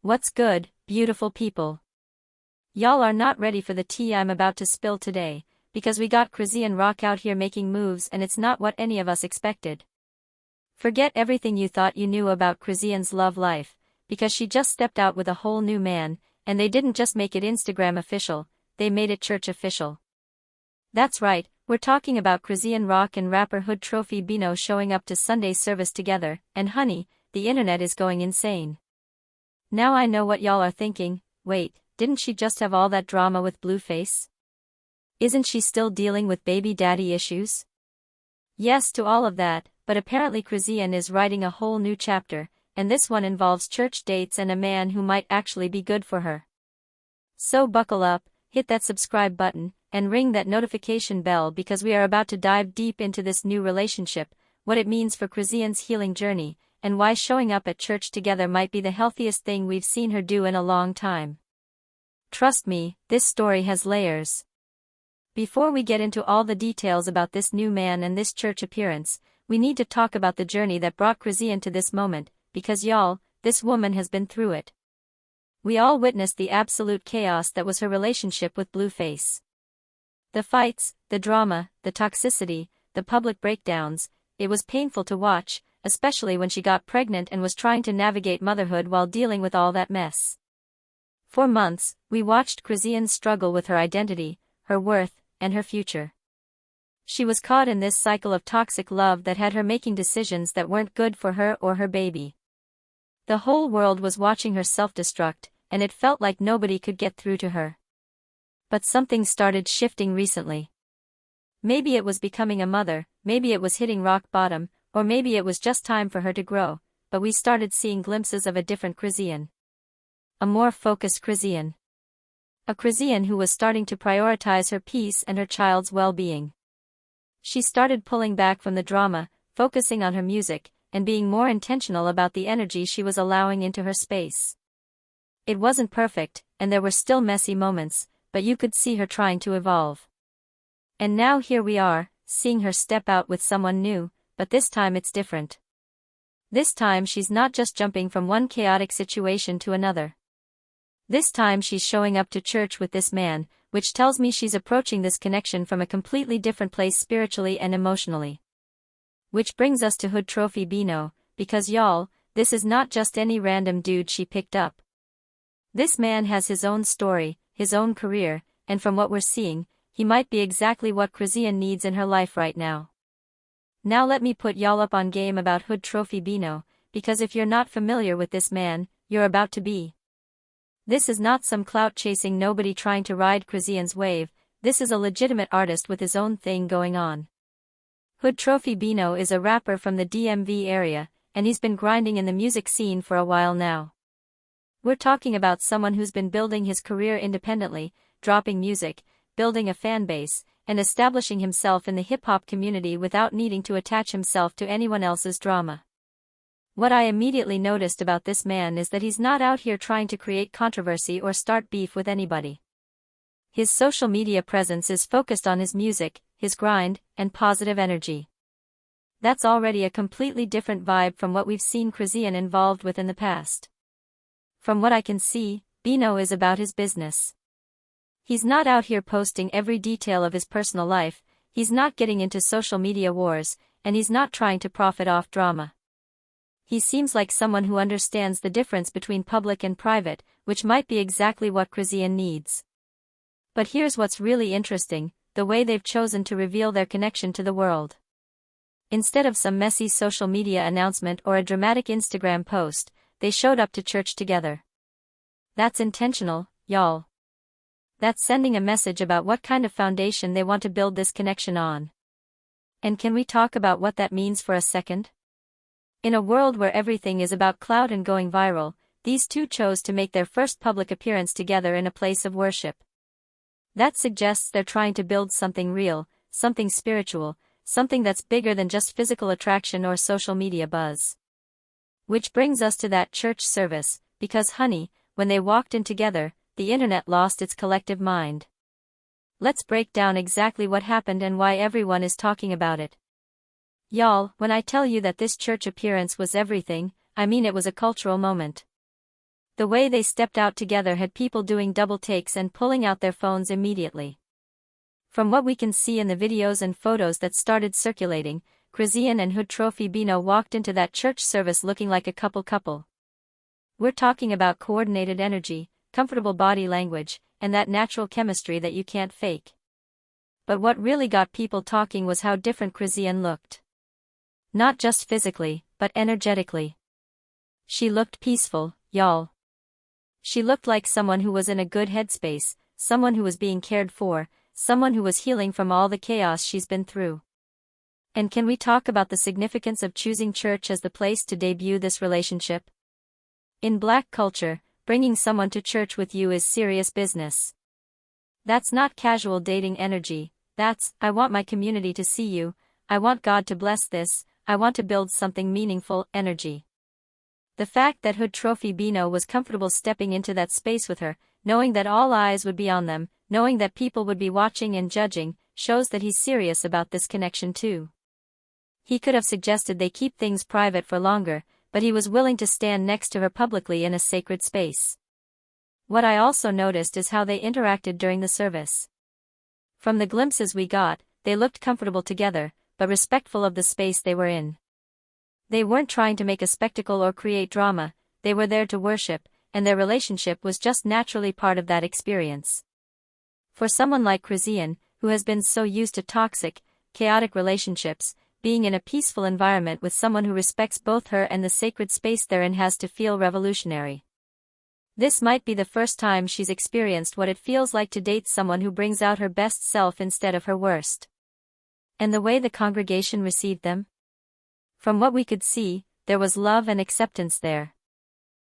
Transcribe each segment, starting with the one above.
What's good, beautiful people? Y'all are not ready for the tea I'm about to spill today, because we got Chrisean Rock out here making moves and it's not what any of us expected. Forget everything you thought you knew about Chrisean's love life, because she just stepped out with a whole new man, and they didn't just make it Instagram official, they made it church official. That's right, we're talking about Chrisean Rock and rapper HoodTrophy Bino showing up to Sunday service together, and honey, the internet is going insane. Now I know what y'all are thinking, wait, didn't she just have all that drama with Blueface? Isn't she still dealing with baby daddy issues? Yes to all of that, but apparently Krisian is writing a whole new chapter, and this one involves church dates and a man who might actually be good for her. So buckle up, hit that subscribe button, and ring that notification bell because we are about to dive deep into this new relationship, what it means for Krisian's healing journey, and why showing up at church together might be the healthiest thing we've seen her do in a long time. Trust me, this story has layers. Before we get into all the details about this new man and this church appearance, we need to talk about the journey that brought Chrisean to this moment, because y'all, this woman has been through it. We all witnessed the absolute chaos that was her relationship with Blueface. The fights, the drama, the toxicity, the public breakdowns, it was painful to watch, especially when she got pregnant and was trying to navigate motherhood while dealing with all that mess. For months, we watched Chrisean struggle with her identity, her worth, and her future. She was caught in this cycle of toxic love that had her making decisions that weren't good for her or her baby. The whole world was watching her self-destruct, and it felt like nobody could get through to her. But something started shifting recently. Maybe it was becoming a mother, maybe it was hitting rock bottom, or maybe it was just time for her to grow, but we started seeing glimpses of a different Chrisean. A more focused Chrisean. A Chrisean who was starting to prioritize her peace and her child's well-being. She started pulling back from the drama, focusing on her music, and being more intentional about the energy she was allowing into her space. It wasn't perfect, and there were still messy moments, but you could see her trying to evolve. And now here we are, seeing her step out with someone new, but this time it's different. This time she's not just jumping from one chaotic situation to another. This time she's showing up to church with this man, which tells me she's approaching this connection from a completely different place spiritually and emotionally. Which brings us to HoodTrophy Bino, because y'all, this is not just any random dude she picked up. This man has his own story, his own career, and from what we're seeing, he might be exactly what Chrisean needs in her life right now. Now let me put y'all up on game about HoodTrophy Bino, because if you're not familiar with this man, you're about to be. This is not some clout-chasing nobody trying to ride Chrisean's wave, this is a legitimate artist with his own thing going on. HoodTrophy Bino is a rapper from the DMV area, and he's been grinding in the music scene for a while now. We're talking about someone who's been building his career independently, dropping music, building a fan base, and establishing himself in the hip-hop community without needing to attach himself to anyone else's drama. What I immediately noticed about this man is that he's not out here trying to create controversy or start beef with anybody. His social media presence is focused on his music, his grind, and positive energy. That's already a completely different vibe from what we've seen Chrisean involved with in the past. From what I can see, Bino is about his business. He's not out here posting every detail of his personal life, he's not getting into social media wars, and he's not trying to profit off drama. He seems like someone who understands the difference between public and private, which might be exactly what Chrisean needs. But here's what's really interesting, the way they've chosen to reveal their connection to the world. Instead of some messy social media announcement or a dramatic Instagram post, they showed up to church together. That's intentional, y'all. That's sending a message about what kind of foundation they want to build this connection on. And can we talk about what that means for a second? In a world where everything is about clout and going viral, these two chose to make their first public appearance together in a place of worship. That suggests they're trying to build something real, something spiritual, something that's bigger than just physical attraction or social media buzz. Which brings us to that church service, because honey, when they walked in together, the internet lost its collective mind. Let's break down exactly what happened and why everyone is talking about it. Y'all, when I tell you that this church appearance was everything, I mean it was a cultural moment. The way they stepped out together had people doing double takes and pulling out their phones immediately. From what we can see in the videos and photos that started circulating, Chrisean and HoodTrophy Bino walked into that church service looking like a couple. We're talking about coordinated energy, comfortable body language, and that natural chemistry that you can't fake. But what really got people talking was how different Chrisean looked. Not just physically, but energetically. She looked peaceful, y'all. She looked like someone who was in a good headspace, someone who was being cared for, someone who was healing from all the chaos she's been through. And can we talk about the significance of choosing church as the place to debut this relationship? In Black culture, bringing someone to church with you is serious business. That's not casual dating energy, that's, I want my community to see you, I want God to bless this, I want to build something meaningful energy. The fact that HoodTrophy Bino was comfortable stepping into that space with her, knowing that all eyes would be on them, knowing that people would be watching and judging, shows that he's serious about this connection too. He could have suggested they keep things private for longer, but he was willing to stand next to her publicly in a sacred space. What I also noticed is how they interacted during the service. From the glimpses we got, they looked comfortable together, but respectful of the space they were in. They weren't trying to make a spectacle or create drama, they were there to worship, and their relationship was just naturally part of that experience. For someone like Chrisean, who has been so used to toxic, chaotic relationships, being in a peaceful environment with someone who respects both her and the sacred space they're in has to feel revolutionary. This might be the first time she's experienced what it feels like to date someone who brings out her best self instead of her worst. And the way the congregation received them? From what we could see, there was love and acceptance there.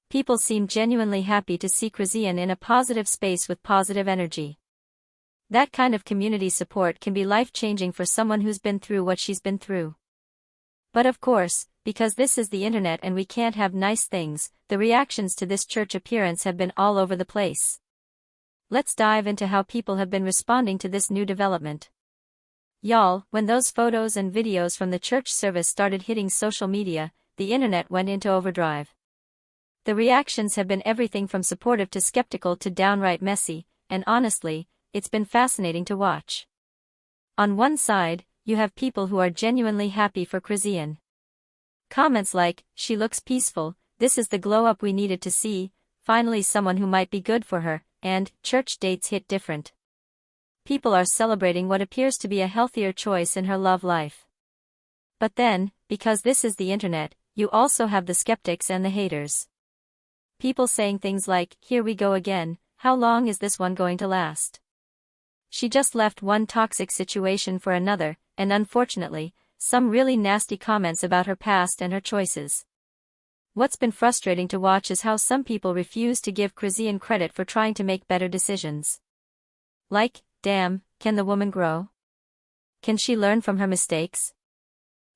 People seemed genuinely happy to see Chrisean in a positive space with positive energy. That kind of community support can be life-changing for someone who's been through what she's been through. But of course, because this is the internet and we can't have nice things, the reactions to this church appearance have been all over the place. Let's dive into how people have been responding to this new development. Y'all, when those photos and videos from the church service started hitting social media, the internet went into overdrive. The reactions have been everything from supportive to skeptical to downright messy, and honestly, it's been fascinating to watch. On one side, you have people who are genuinely happy for Chrisean. Comments like, "She looks peaceful, this is the glow-up we needed to see, finally someone who might be good for her," and, "Church dates hit different." People are celebrating what appears to be a healthier choice in her love life. But then, because this is the internet, you also have the skeptics and the haters. People saying things like, "Here we go again, how long is this one going to last? She just left one toxic situation for another," and unfortunately, some really nasty comments about her past and her choices. What's been frustrating to watch is how some people refuse to give Chrisean credit for trying to make better decisions. Like, damn, can the woman grow? Can she learn from her mistakes?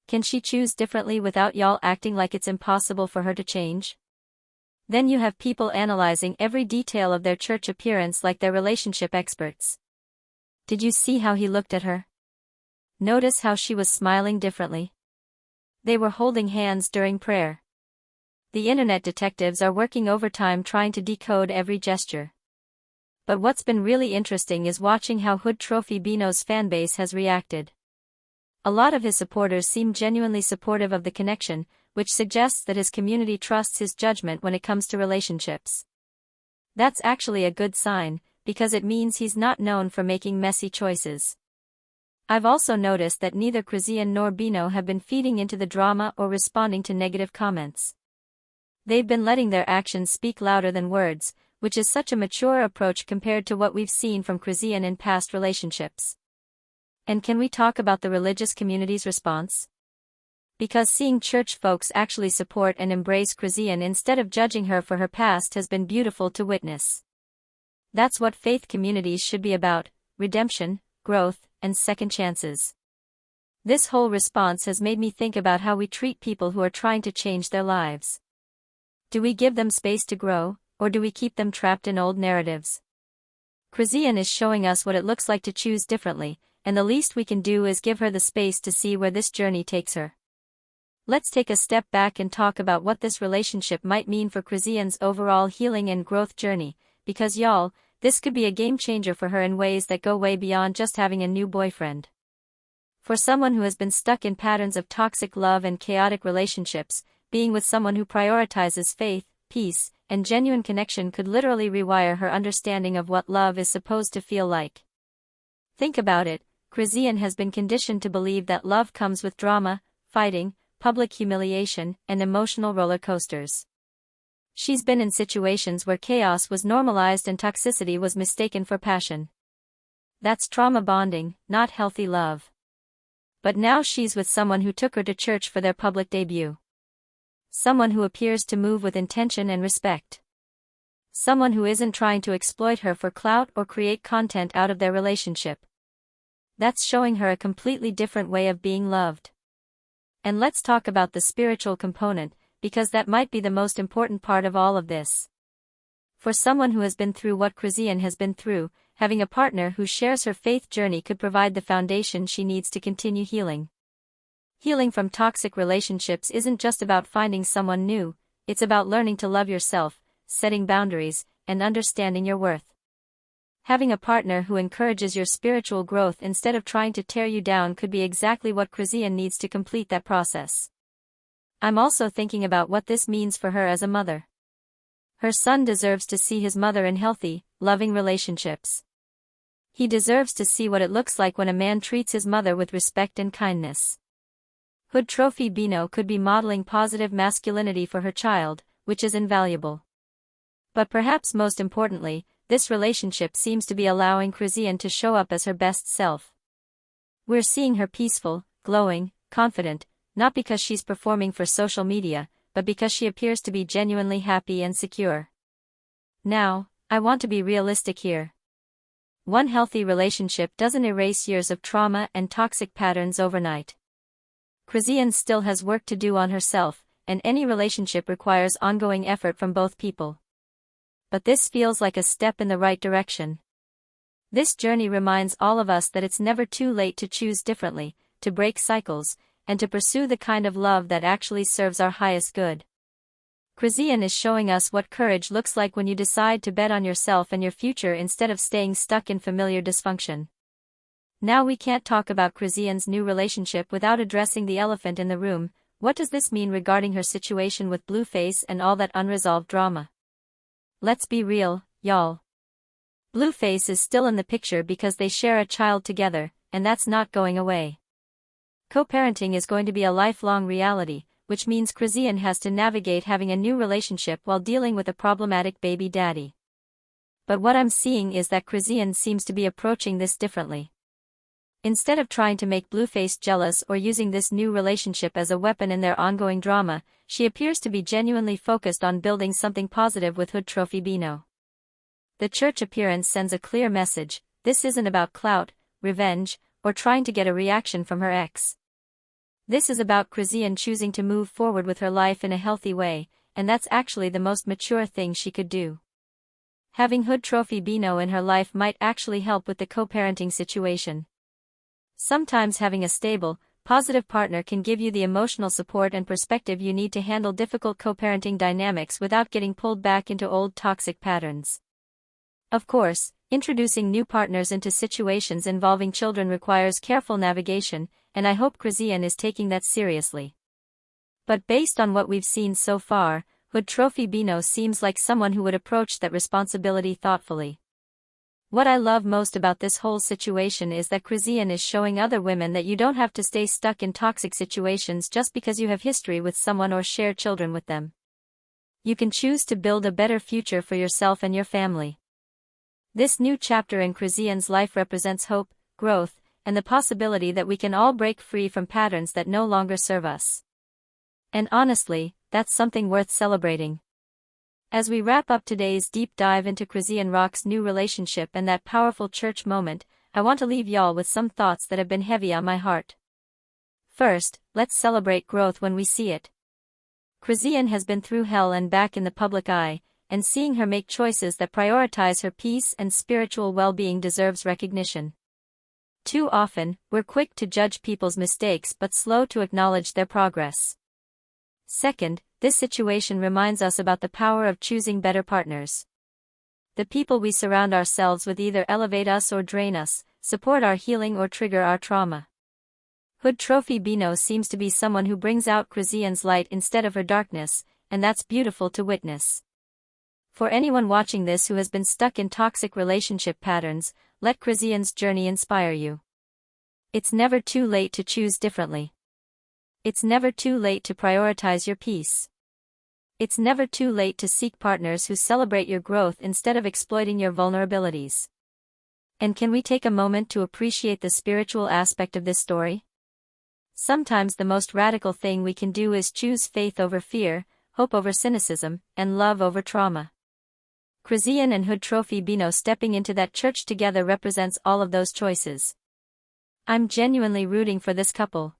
Can she choose differently without y'all acting like it's impossible for her to change? Then you have people analyzing every detail of their church appearance like they're relationship experts. Did you see how he looked at her? Notice how she was smiling differently? They were holding hands during prayer. The internet detectives are working overtime trying to decode every gesture. But what's been really interesting is watching how HoodTrophy Bino's fanbase has reacted. A lot of his supporters seem genuinely supportive of the connection, which suggests that his community trusts his judgment when it comes to relationships. That's actually a good sign, because it means he's not known for making messy choices. I've also noticed that neither Chrisean nor Bino have been feeding into the drama or responding to negative comments. They've been letting their actions speak louder than words, which is such a mature approach compared to what we've seen from Chrisean in past relationships. And can we talk about the religious community's response? Because seeing church folks actually support and embrace Chrisean instead of judging her for her past has been beautiful to witness. That's what faith communities should be about: redemption, growth, and second chances. This whole response has made me think about how we treat people who are trying to change their lives. Do we give them space to grow, or do we keep them trapped in old narratives? Chrisean is showing us what it looks like to choose differently, and the least we can do is give her the space to see where this journey takes her. Let's take a step back and talk about what this relationship might mean for Chrisean's overall healing and growth journey, because y'all, this could be a game changer for her in ways that go way beyond just having a new boyfriend. For someone who has been stuck in patterns of toxic love and chaotic relationships, being with someone who prioritizes faith, peace, and genuine connection could literally rewire her understanding of what love is supposed to feel like. Think about it, Chrisean has been conditioned to believe that love comes with drama, fighting, public humiliation, and emotional roller coasters. She's been in situations where chaos was normalized and toxicity was mistaken for passion. That's trauma bonding, not healthy love. But now she's with someone who took her to church for their public debut. Someone who appears to move with intention and respect. Someone who isn't trying to exploit her for clout or create content out of their relationship. That's showing her a completely different way of being loved. And let's talk about the spiritual component, because that might be the most important part of all of this. For someone who has been through what Chrisean has been through, having a partner who shares her faith journey could provide the foundation she needs to continue healing. Healing from toxic relationships isn't just about finding someone new, it's about learning to love yourself, setting boundaries, and understanding your worth. Having a partner who encourages your spiritual growth instead of trying to tear you down could be exactly what Chrisean needs to complete that process. I'm also thinking about what this means for her as a mother. Her son deserves to see his mother in healthy, loving relationships. He deserves to see what it looks like when a man treats his mother with respect and kindness. HoodTrophy Bino could be modeling positive masculinity for her child, which is invaluable. But perhaps most importantly, this relationship seems to be allowing Chrisean to show up as her best self. We're seeing her peaceful, glowing, confident, not because she's performing for social media, but because she appears to be genuinely happy and secure. Now, I want to be realistic here. One healthy relationship doesn't erase years of trauma and toxic patterns overnight. Chrisean still has work to do on herself, and any relationship requires ongoing effort from both people. But this feels like a step in the right direction. This journey reminds all of us that it's never too late to choose differently, to break cycles, and to pursue the kind of love that actually serves our highest good. Chrisean is showing us what courage looks like when you decide to bet on yourself and your future instead of staying stuck in familiar dysfunction. Now we can't talk about Chrisean's new relationship without addressing the elephant in the room. What does this mean regarding her situation with Blueface and all that unresolved drama? Let's be real, y'all. Blueface is still in the picture because they share a child together, and that's not going away. Co-parenting is going to be a lifelong reality, which means Chrisean has to navigate having a new relationship while dealing with a problematic baby daddy. But what I'm seeing is that Chrisean seems to be approaching this differently. Instead of trying to make Blueface jealous or using this new relationship as a weapon in their ongoing drama, she appears to be genuinely focused on building something positive with HoodTrophy Bino. The church appearance sends a clear message: this isn't about clout, revenge, or trying to get a reaction from her ex. This is about Chrisean choosing to move forward with her life in a healthy way, and that's actually the most mature thing she could do. Having HoodTrophy Bino in her life might actually help with the co-parenting situation. Sometimes having a stable, positive partner can give you the emotional support and perspective you need to handle difficult co-parenting dynamics without getting pulled back into old toxic patterns. Of course, introducing new partners into situations involving children requires careful navigation, and I hope Chrisean is taking that seriously. But based on what we've seen so far, HoodTrophy Bino seems like someone who would approach that responsibility thoughtfully. What I love most about this whole situation is that Chrisean is showing other women that you don't have to stay stuck in toxic situations just because you have history with someone or share children with them. You can choose to build a better future for yourself and your family. This new chapter in Chrisean's life represents hope, growth, and the possibility that we can all break free from patterns that no longer serve us. And honestly, that's something worth celebrating. As we wrap up today's deep dive into Chrisean Rock's new relationship and that powerful church moment, I want to leave y'all with some thoughts that have been heavy on my heart. First, let's celebrate growth when we see it. Chrisean has been through hell and back in the public eye, and seeing her make choices that prioritize her peace and spiritual well-being deserves recognition. Too often, we're quick to judge people's mistakes but slow to acknowledge their progress. Second, this situation reminds us about the power of choosing better partners. The people we surround ourselves with either elevate us or drain us, support our healing or trigger our trauma. HoodTrophy Bino seems to be someone who brings out Chrisean's light instead of her darkness, and that's beautiful to witness. For anyone watching this who has been stuck in toxic relationship patterns, let Chrisean's journey inspire you. It's never too late to choose differently. It's never too late to prioritize your peace. It's never too late to seek partners who celebrate your growth instead of exploiting your vulnerabilities. And can we take a moment to appreciate the spiritual aspect of this story? Sometimes the most radical thing we can do is choose faith over fear, hope over cynicism, and love over trauma. Chrisean and HoodTrophy Bino stepping into that church together represents all of those choices. I'm genuinely rooting for this couple.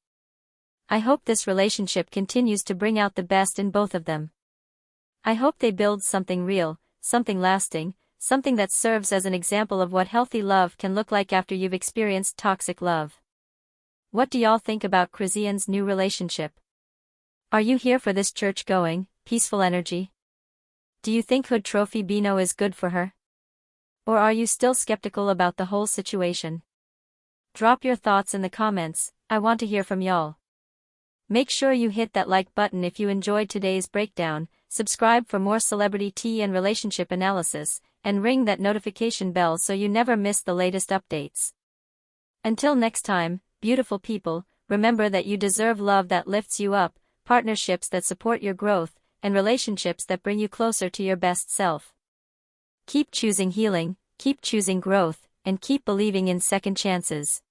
I hope this relationship continues to bring out the best in both of them. I hope they build something real, something lasting, something that serves as an example of what healthy love can look like after you've experienced toxic love. What do y'all think about Chrisean's new relationship? Are you here for this church-going, peaceful energy? Do you think HoodTrophy Bino is good for her? Or are you still skeptical about the whole situation? Drop your thoughts in the comments, I want to hear from y'all. Make sure you hit that like button if you enjoyed today's breakdown, subscribe for more celebrity tea and relationship analysis, and ring that notification bell so you never miss the latest updates. Until next time, beautiful people, remember that you deserve love that lifts you up, partnerships that support your growth, and relationships that bring you closer to your best self. Keep choosing healing, keep choosing growth, and keep believing in second chances.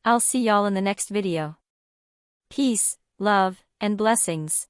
I'll see y'all in the next video. Peace, love, and blessings.